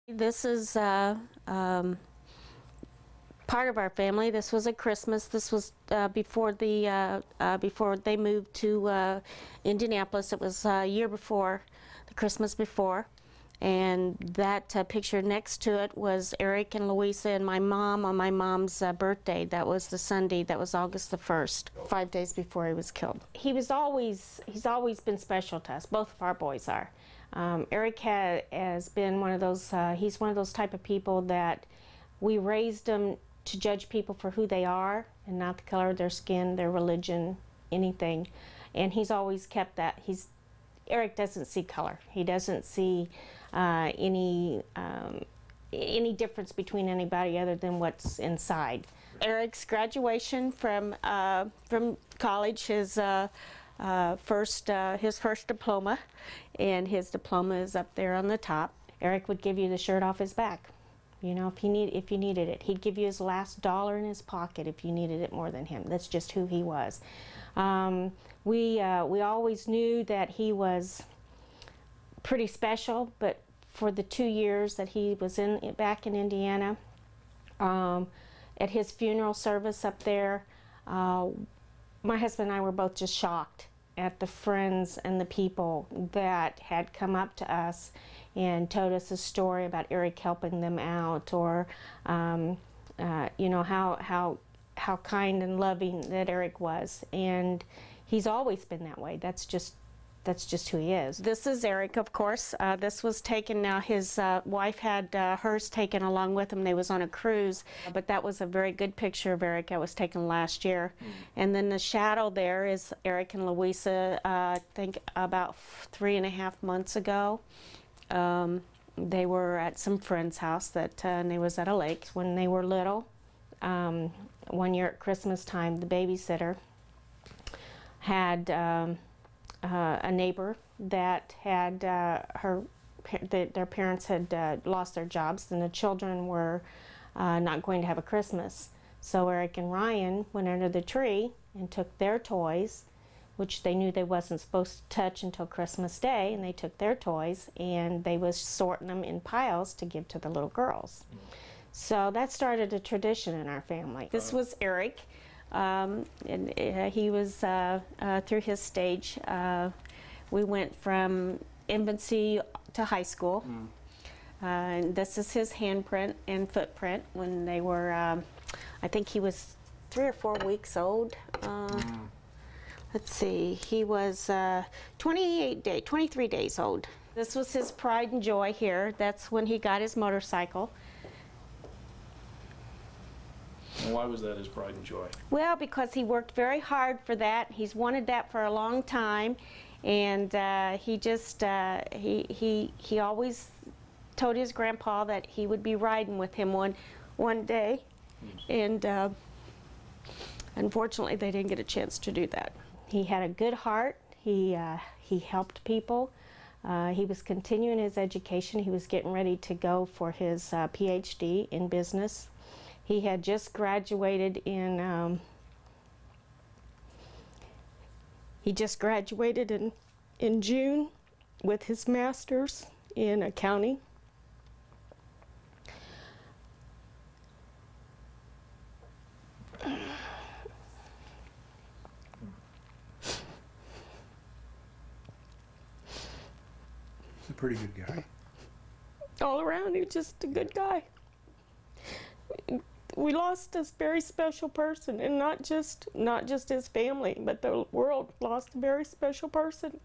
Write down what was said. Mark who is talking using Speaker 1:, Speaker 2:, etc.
Speaker 1: This is part of our family. This was at Christmas. This was before they moved to Indianapolis. It was a year before, the Christmas before. And that picture next to it was Eric and Louisa and my mom on my mom's birthday. That was the Sunday. That was August the 1st, 5 days before he was killed. He's always been special to us. Both of our boys are. Eric has been one of those, he's one of those type of people that we raised him to judge people for who they are and not the color of their skin, their religion, anything. And he's always kept that. Eric doesn't see color. He doesn't see any difference between anybody other than what's inside. Eric's graduation from college, his first diploma, and his diploma is up there on the top. Eric would give you the shirt off his back. You know, if you needed it. He'd give you his last dollar in his pocket if you needed it more than him. That's just who he was. We always knew that he was pretty special, but for the 2 years that he was back in Indiana, at his funeral service up there, my husband and I were both just shocked at the friends and the people that had come up to us and told us a story about Eric helping them out, or you know, how kind and loving that Eric was. And he's always been that way. That's just who he is. This is Eric, of course. This was taken, now his wife had hers taken along with him. They was on a cruise, but that was a very good picture of Eric. That was taken last year. And then the shadow there is Eric and Louisa, I think about 3.5 months ago. They were at some friend's house and they was at a lake when they were little. One year at Christmas time, the babysitter had a neighbor that had their parents had lost their jobs, and the children were not going to have a Christmas. So Eric and Ryan went under the tree and took their toys, which they knew they wasn't supposed to touch until Christmas Day, and they took their toys and they was sorting them in piles to give to the little girls. So that started a tradition in our family. This was Eric. And he was through his stage. We went from infancy to high school. And this is his handprint and footprint when they were, I think he was 3 or 4 weeks old. Let's see, he was 23 days old. This was his pride and joy here. That's when he got his motorcycle.
Speaker 2: Why was that his pride and joy?
Speaker 1: Well, because he worked very hard for that. He's wanted that for a long time, and he just he always told his grandpa that he would be riding with him one day, and unfortunately they didn't get a chance to do that. He had a good heart. He helped people. He was continuing his education. He was getting ready to go for his PhD in business. He had just graduated in, in June with his master's in accounting.
Speaker 3: He's a pretty good guy.
Speaker 1: All around, he was just a good guy. We lost a very special person, and not just his family, but the world lost a very special person.